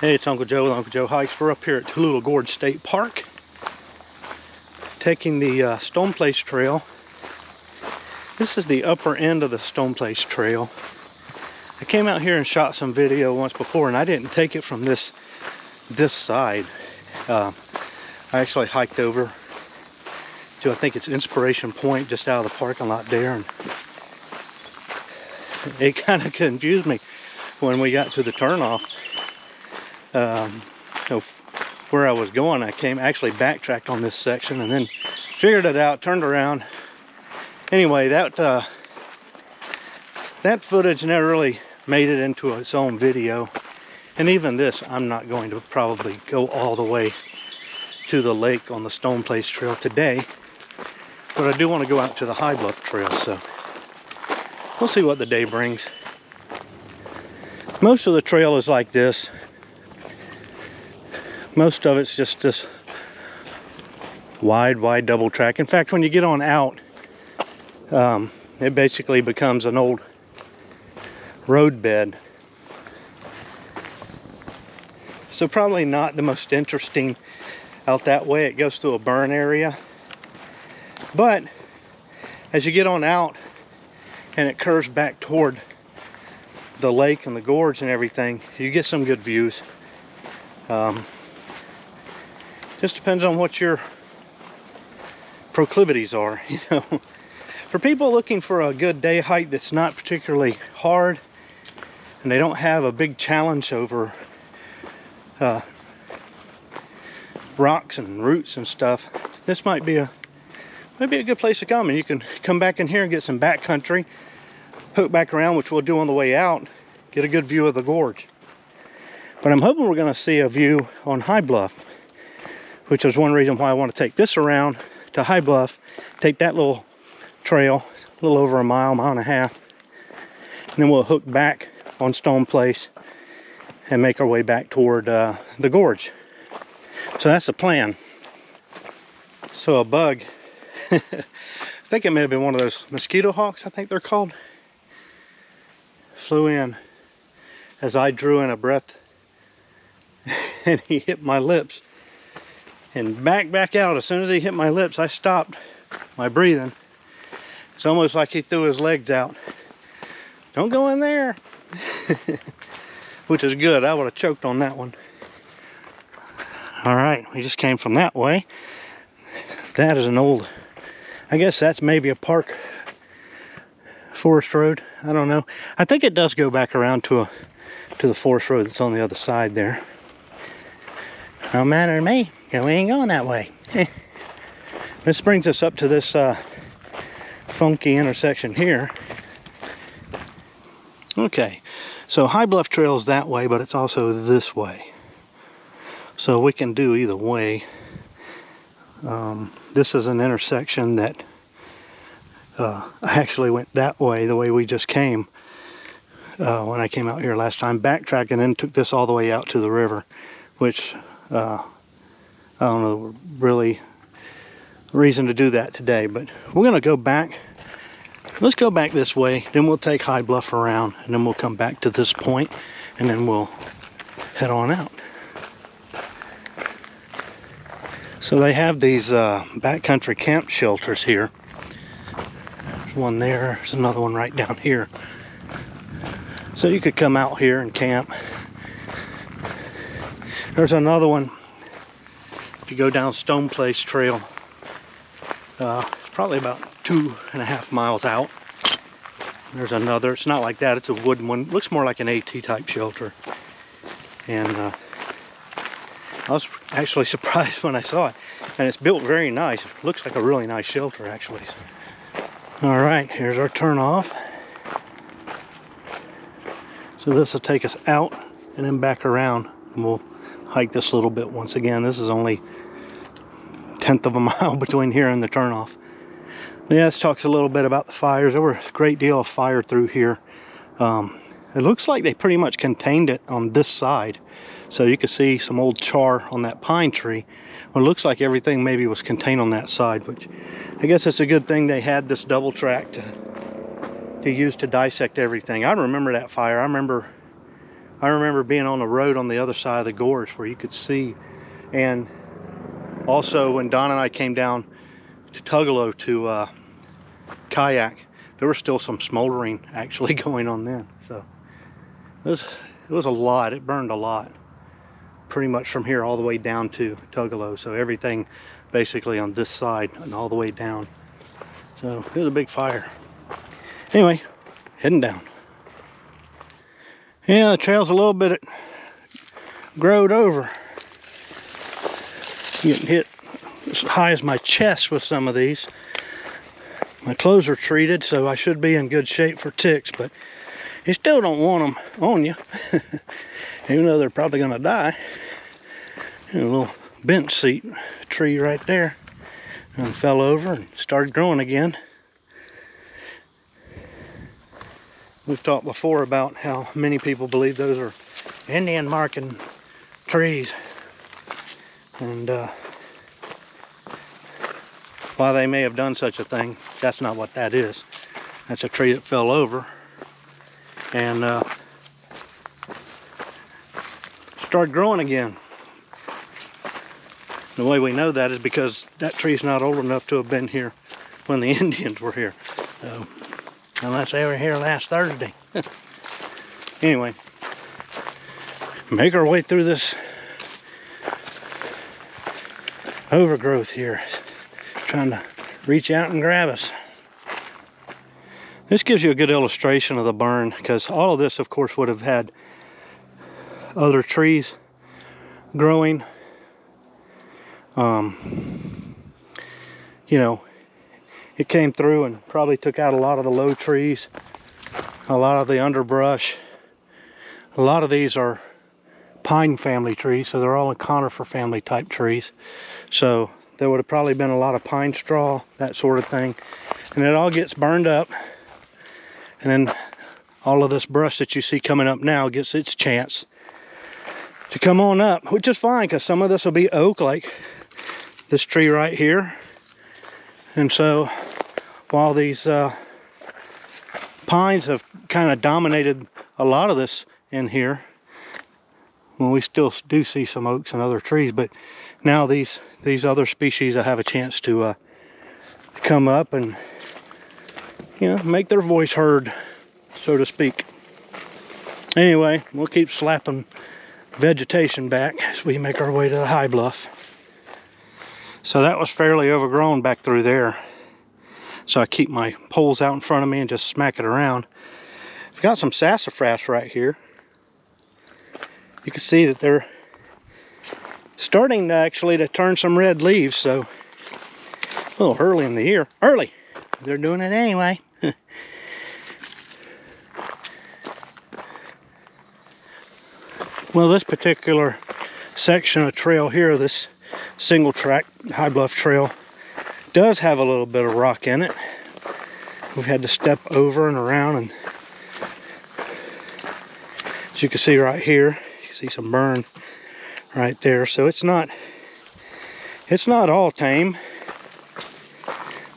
Hey, it's Uncle Joe with Uncle Joe Hikes. We're up here at Tallulah Gorge State Park, taking the Stoneplace Trail. This is the upper end of the Stoneplace Trail. I came out here and shot some video once before, and I didn't take it from this side. I actually hiked over to, I think it's Inspiration Point, just out of the parking lot there, and it kind of confused me when we got to the turnoff. Where I was going, I actually backtracked on this section and then figured it out, turned around. Anyway, that footage never really made it into its own video, and even this, I'm not going to probably go all the way to the lake on the Stoneplace Trail today, but I do want to go out to the High Bluff Trail, so we'll see what the day brings. Most of the trail is like this. Most of it's just this wide double track. In fact, when you get on out, it basically becomes an old road bed. So probably not the most interesting out that way. It goes through a burn area. But as you get on out and it curves back toward the lake and the gorge and everything, you get some good views. Just depends on what your proclivities are, you know. For people looking for a good day hike that's not particularly hard, and they don't have a big challenge over rocks and roots and stuff, this might be a good place to come. And you can come back in here and get some backcountry, hook back around, which we'll do on the way out, get a good view of the gorge. But I'm hoping we're going to see a view on High Bluff, which is one reason why I want to take this around to High Bluff, take that little trail, a little over a mile and a half, and then we'll hook back on Stoneplace and make our way back toward the gorge. So that's the plan. So a bug, I think it may have been one of those mosquito hawks, I think they're called, flew in as I drew in a breath, and he hit my lips. And back out. As soon as he hit my lips, I stopped my breathing. It's almost like he threw his legs out. Don't go in there. Which is good. I would have choked on that one. All right, we just came from that way. That is an old, I guess that's maybe a park forest road. I don't know. I think it does go back around to the forest road that's on the other side there. No matter to me. We ain't going that way. This brings us up to this funky intersection here. Okay, so High Bluff Trail is that way, but it's also this way. So we can do either way. This is an intersection that I actually went that way, the way we just came when I came out here last time, backtracking, and then took this all the way out to the river, which I don't know really reason to do that today, but we're gonna go back. Let's go back this way, then we'll take High Bluff around, and then we'll come back to this point, and then we'll head on out. So they have these backcountry camp shelters here. There's one there, there's another one right down here. So you could come out here and camp. There's another one. If you go down Stoneplace Trail, probably about 2.5 miles out. There's another. It's not like that. It's a wooden one. It looks more like an AT type shelter. And I was actually surprised when I saw it. And it's built very nice. It looks like a really nice shelter, actually. All right, here's our turn off. So this will take us out and then back around, and we'll hike this little bit once again. This is only 1/10 of a mile between here and the turnoff. Yeah, this talks a little bit about the fires. There were a great deal of fire through here. It looks like they pretty much contained it on this side. So you can see some old char on that pine tree. Well, it looks like everything maybe was contained on that side, which I guess it's a good thing they had this double track to use to dissect everything. I remember that fire. I remember I remember being on the road on the other side of the gorge where you could see. And also when Don and I came down to Tugaloo to kayak, there was still some smoldering actually going on then. So it was a lot. It burned a lot, pretty much from here all the way down to Tugaloo. So everything basically on this side and all the way down. So it was a big fire. Anyway, heading down. Yeah, the trail's a little bit growed over. Getting hit as high as my chest with some of these. My clothes are treated, so I should be in good shape for ticks, but you still don't want them on you, even though they're probably gonna die. And a little bench seat tree right there, and fell over and started growing again. We've talked before about how many people believe those are Indian marking trees, and while they may have done such a thing, that's not what that is. That's a tree that fell over and started growing again. The way we know that is because that tree's not old enough to have been here when the Indians were here. So, unless they were here last Thursday. Anyway, make our way through this overgrowth here, trying to reach out and grab us. This gives you a good illustration of the burn, because all of this of course would have had other trees growing. You know, it came through and probably took out a lot of the low trees, a lot of the underbrush. A lot of these are pine family trees, so they're all conifer family type trees. So there would have probably been a lot of pine straw, that sort of thing. And it all gets burned up. And then all of this brush that you see coming up now gets its chance to come on up, which is fine, because some of this will be oak, like this tree right here. And so while these pines have kind of dominated a lot of this in here, well, we still do see some oaks and other trees, but now these other species have a chance to come up and, you know, make their voice heard, so to speak. Anyway, we'll keep slapping vegetation back as we make our way to the high bluff. So that was fairly overgrown back through there. So I keep my poles out in front of me and just smack it around. I've got some sassafras right here. You can see that they're starting to turn some red leaves, so a little early in the year. Early! They're doing it anyway. Well, this particular section of trail here, this single track High Bluff Trail, does have a little bit of rock in it. We've had to step over and around, and as you can see right here, you can see some burn right there. So it's not all tame,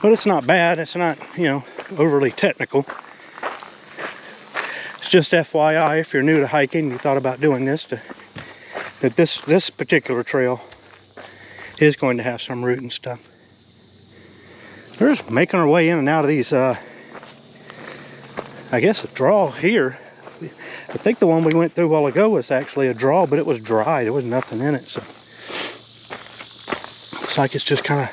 but it's not bad. It's not, you know, overly technical. It's just FYI, if you're new to hiking, you thought about doing this, that this particular trail is going to have some root and stuff. We're just making our way in and out of these, I guess a draw here. I think the one we went through a while ago was actually a draw, but it was dry. There was nothing in it, so looks like it's just kind of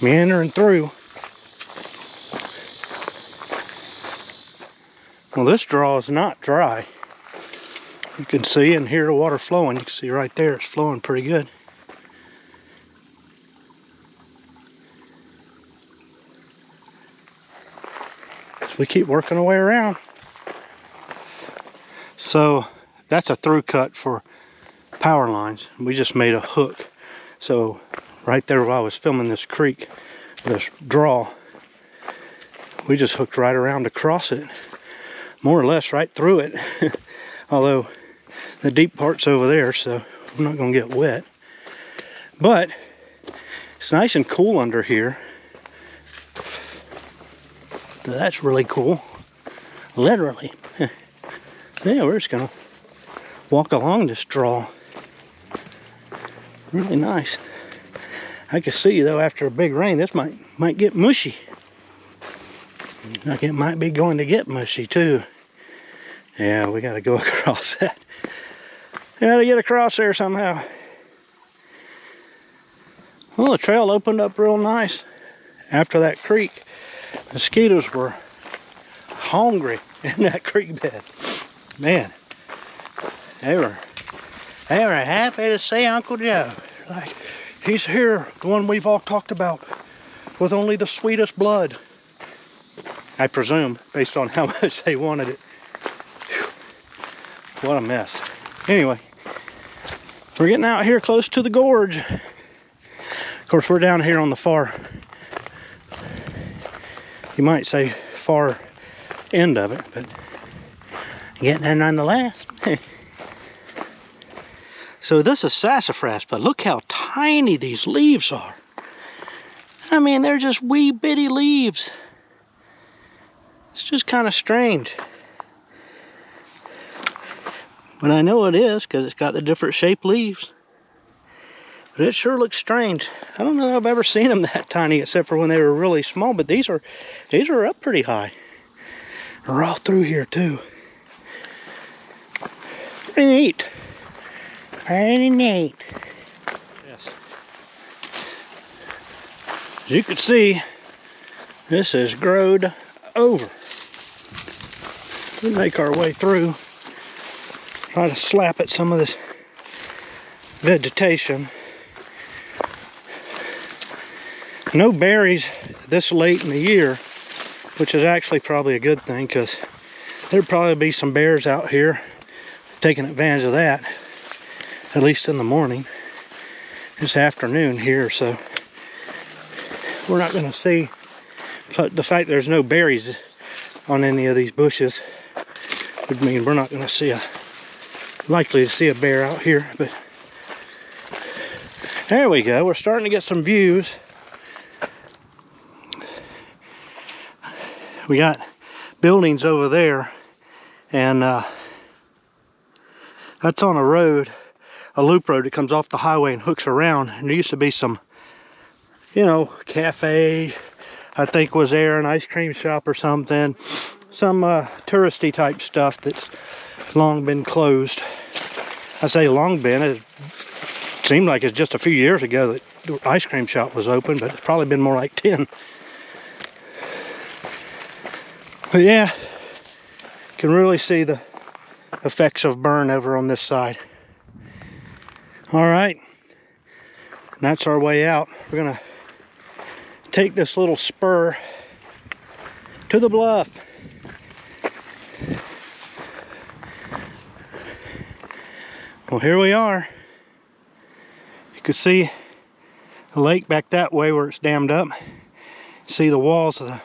meandering through. Well, this draw is not dry. You can see and hear the water flowing. You can see right there, it's flowing pretty good. So we keep working our way around. So that's a through cut for power lines. We just made a hook. So right there while I was filming this creek, this draw, we just hooked right around across it, more or less right through it. Although the deep part's over there, so I'm not gonna get wet. But it's nice and cool under here. That's really cool, literally. Yeah, we're just gonna walk along this draw. Really nice. I can see though after a big rain this might get mushy. Like it might be going to get mushy too. Yeah, we gotta go across that. Gotta get across there somehow. Well, the trail opened up real nice after that creek. Mosquitoes were hungry in that creek bed. Man, they were happy to see Uncle Joe. Like, he's here, the one we've all talked about, with only the sweetest blood. I presume, based on how much they wanted it. Whew. What a mess. Anyway, we're getting out here close to the gorge. Of course, we're down here on the far, you might say far end of it, but getting there nonetheless. So this is sassafras, but look how tiny these leaves are. I mean, they're just wee bitty leaves. It's just kind of strange. But I know it is because it's got the different shaped leaves. But it sure looks strange. I don't know if I've ever seen them that tiny except for when they were really small, but these are up pretty high. They're all through here too. Pretty neat. Pretty neat. Yes. As you can see, this is growed over. We make our way through. Try to slap at some of this vegetation. No berries this late in the year, which is actually probably a good thing because there'd probably be some bears out here taking advantage of that, at least in the morning. This afternoon here, so we're not going to see. But the fact there's no berries on any of these bushes would mean we're not going to likely to see a bear out here. But there we go. We're starting to get some views. We got buildings over there, and that's on a road, a loop road that comes off the highway and hooks around. And there used to be some, cafe, I think was there, an ice cream shop or something. Some touristy type stuff that's long been closed. I say long been, it seemed like it's just a few years ago that the ice cream shop was open, but it's probably been more like 10. But yeah, you can really see the effects of burn over on this side. All right, that's our way out. We're gonna take this little spur to the bluff. Well, here we are. You can see the lake back that way where it's dammed up. See the walls of the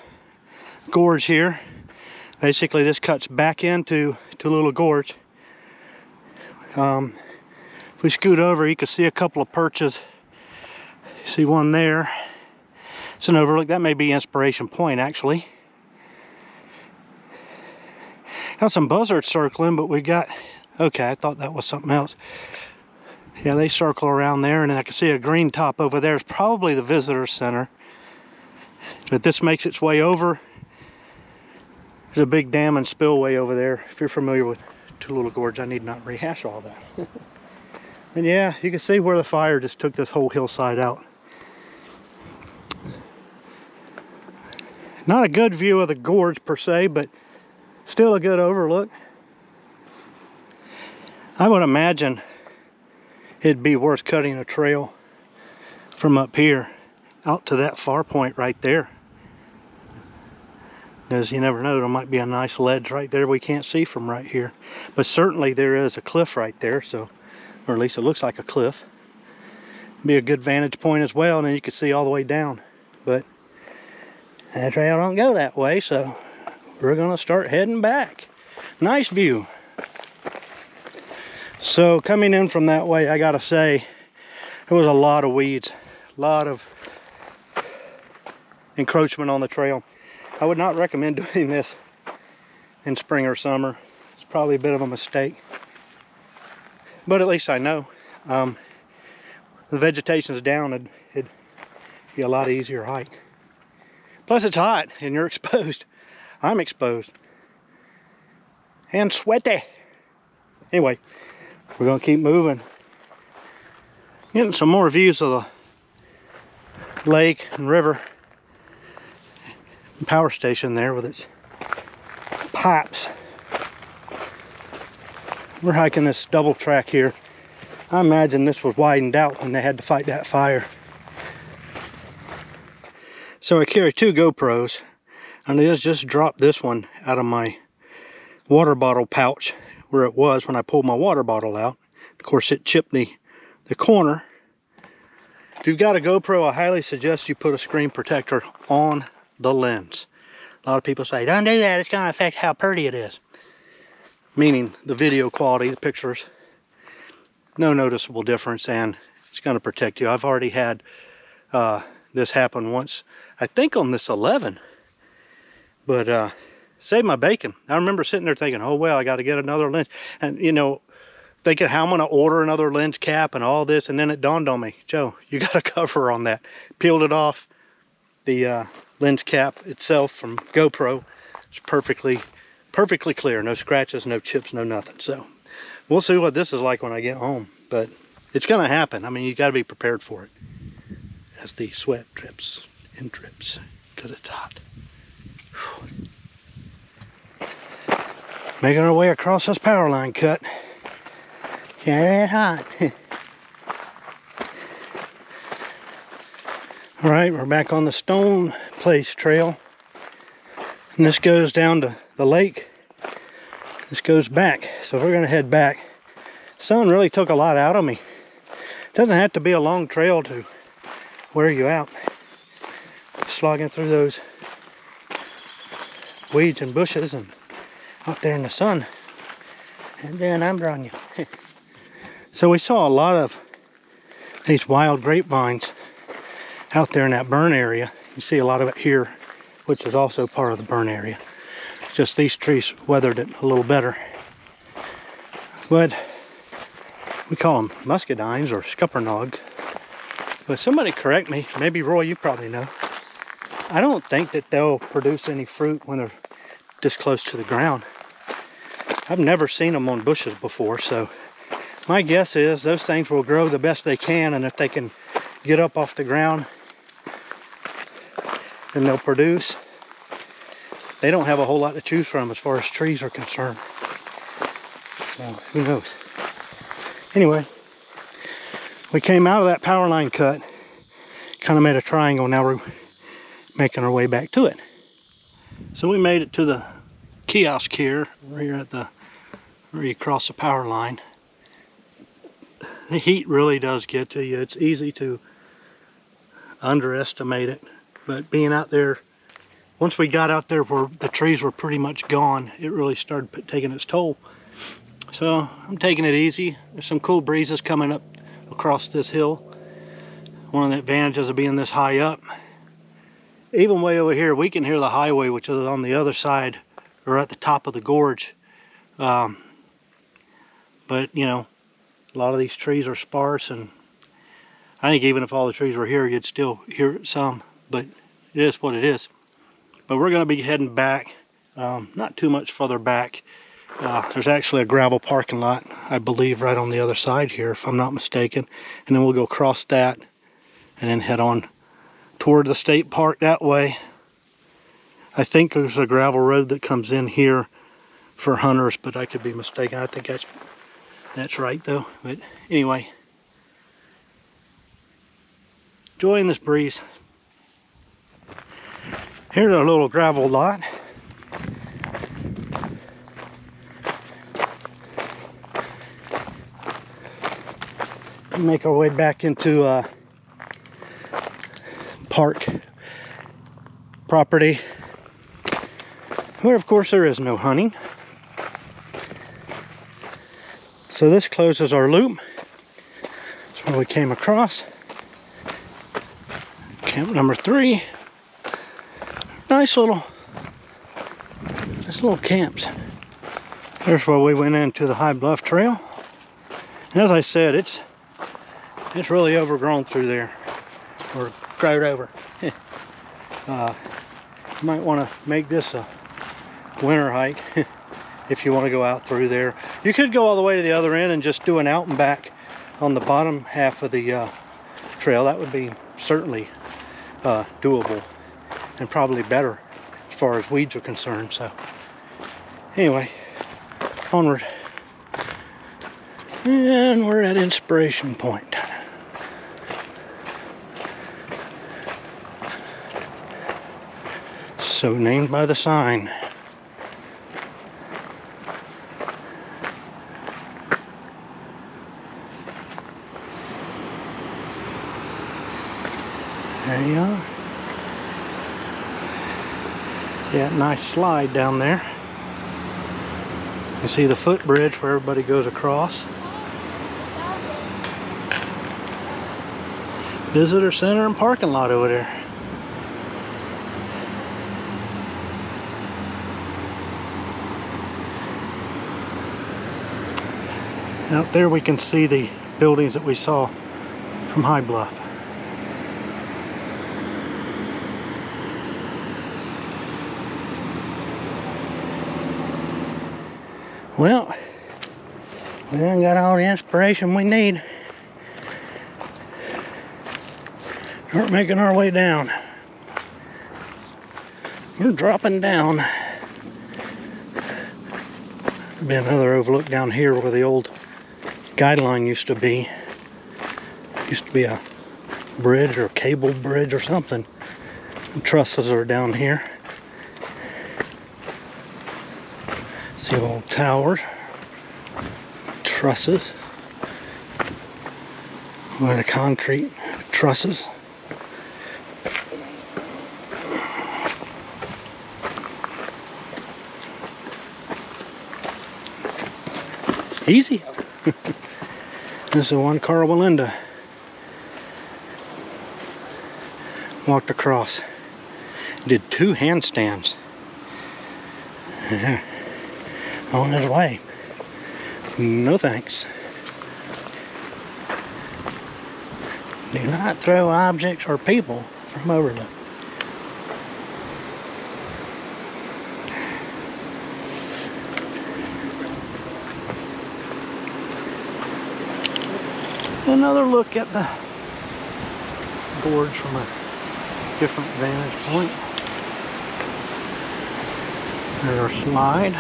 gorge here. Basically, this cuts back into Tallulah Gorge. If we scoot over, you can see a couple of perches. You see one there. It's an overlook. That may be Inspiration Point, actually. Got some buzzards circling, but we got... Okay, I thought that was something else. Yeah, they circle around there, and then I can see a green top over there. It's probably the visitor center. But this makes its way over. There's a big dam and spillway over there. If you're familiar with Tugaloo Gorge, I need not rehash all that. And yeah, you can see where the fire just took this whole hillside out. Not a good view of the gorge per se, but still a good overlook. I would imagine it'd be worth cutting a trail from up here out to that far point right there. Because you never know, there might be a nice ledge right there we can't see from right here. But certainly there is a cliff right there, so, or at least it looks like a cliff. Be a good vantage point as well, and then you can see all the way down. But that trail don't go that way, so we're gonna start heading back. Nice view. So coming in from that way, I gotta say, there was a lot of weeds, a lot of encroachment on the trail. I would not recommend doing this in spring or summer. It's probably a bit of a mistake. But at least I know. The vegetation's down, it'd be a lot easier hike. Plus it's hot and you're exposed. I'm exposed. And sweaty. Anyway, we're gonna keep moving. Getting some more views of the lake and river. And power station there with its pipes. We're hiking this double track here. I imagine this was widened out when they had to fight that fire. So I carry 2 GoPros, and I just dropped this one out of my water bottle pouch where it was when I pulled my water bottle out. Of course, it chipped the corner. If you've got a GoPro, I highly suggest you put a screen protector on the lens. A lot of people say, don't do that, it's going to affect how pretty it is. Meaning the video quality, the pictures, no noticeable difference, and it's going to protect you. I've already had this happen once, I think on this 11, but saved my bacon. I remember sitting there thinking, oh well, I got to get another lens, and you know, thinking how I'm going to order another lens cap and all this, and then it dawned on me, Joe, you got a cover on that. Peeled it off. The lens cap itself from GoPro is perfectly clear. No scratches, no chips, no nothing. So we'll see what this is like when I get home, but it's going to happen. I mean, you got to be prepared for it as the sweat drips and drips because it's hot. Whew. Making our way across this power line cut. Yeah, it's hot. All right, we're back on the Stoneplace Trail, and this goes down to the lake. This goes back, so we're gonna head back. Sun really took a lot out of me. It doesn't have to be a long trail to wear you out. Slogging through those weeds and bushes and out there in the sun, and then I'm drawing you. So we saw a lot of these wild grapevines out there in that burn area. You see a lot of it here, which is also part of the burn area. Just these trees weathered it a little better. But we call them muscadines or scuppernongs. But somebody correct me, maybe Roy, you probably know. I don't think that they'll produce any fruit when they're this close to the ground. I've never seen them on bushes before, so my guess is those things will grow the best they can, and if they can get up off the ground, then they'll produce. They don't have a whole lot to choose from as far as trees are concerned. So who knows? Anyway, we came out of that power line cut, kind of made a triangle. Now we're making our way back to it. So we made it to the kiosk here. We're here at the where you cross the power line. The heat really does get to you. It's easy to underestimate it, but being out there, once we got out there where the trees were pretty much gone, it really started taking its toll. So I'm taking it easy. There's some cool breezes coming up across this hill. One of the advantages of being this high up. Even way over here, we can hear the highway, which is on the other side, or at the top of the gorge. But you know, a lot of these trees are sparse, and I think even if all the trees were here, you'd still hear some, but it is what it is. But we're going to be heading back, not too much further back. There's actually a gravel parking lot, I believe, right on the other side here, if I'm not mistaken. And then we'll go across that and then head on toward the state park that way. I think there's a gravel road that comes in here for hunters, but I could be mistaken. I think that's right though. But anyway, enjoying this breeze. Here's a little gravel lot. Make our way back into park property, where of course there is no hunting. So this closes our loop. That's where we came across. Camp number 3. Nice little camps. There's where we went into the High Bluff Trail. And as I said, it's really overgrown through there, or growed over. You might want to make this a winter hike if you want to go out through there. You could go all the way to the other end and just do an out and back on the bottom half of the trail. That would be certainly doable and probably better as far as weeds are concerned. So anyway, onward. And we're at Inspiration Point. So named by the sign. There you are. See that nice slide down there? You see the footbridge where everybody goes across. Visitor center and parking lot over there. Out there we can see the buildings that we saw from High Bluff. Well, we done got all the inspiration we need. We're making our way down. We're dropping down. There'll be another overlook down here where the old guideline used to be. Used to be a bridge or a cable bridge or something. The trusses are down here. See old towers, trusses, with the concrete trusses. Easy. This is one Carl Belinda walked across. Did 2 handstands. On his way. No thanks. Do not throw objects or people from overlook. Another look at the gorge from a different vantage point. There's our slide.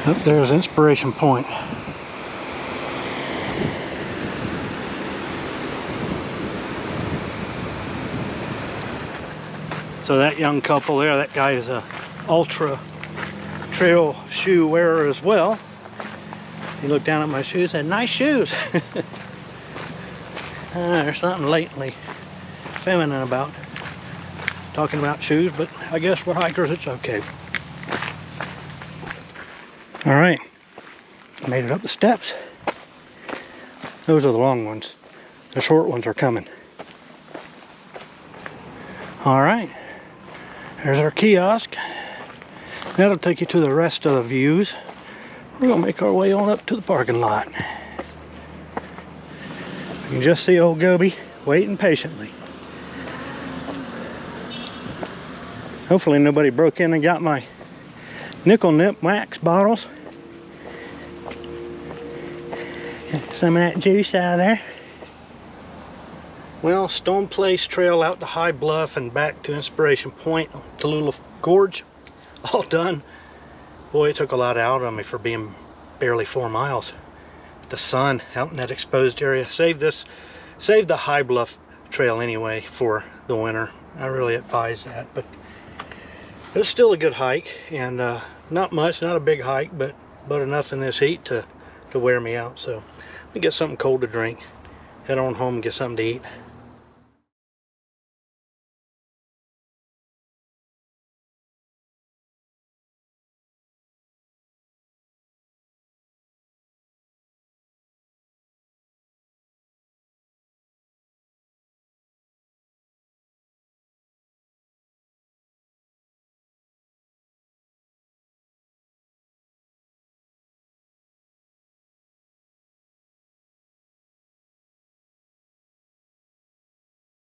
Up there's Inspiration Point. So that young couple there, that guy is a ultra trail shoe wearer as well. He looked down at my shoes and said, "Nice shoes." There's something latently feminine about talking about shoes, but I guess for hikers it's okay. All right, made it up the steps. Those are the long ones. The short ones are coming. All right, there's our kiosk. That'll take you to the rest of the views. We're gonna make our way on up to the parking lot. You can just see old Goby waiting patiently. Hopefully nobody broke in and got my nickel nip wax bottles. Some of that juice out of there. Well, Stoneplace Trail out to High Bluff and back to Inspiration Point, Tallulah Gorge, all done. Boy, it took a lot out of me for being barely 4 miles. The sun out in that exposed area saved the High Bluff Trail anyway for the winter. I really advise that, but it was still a good hike, and not much, not a big hike, but enough in this heat to wear me out. So we get something cold to drink, head on home and get something to eat.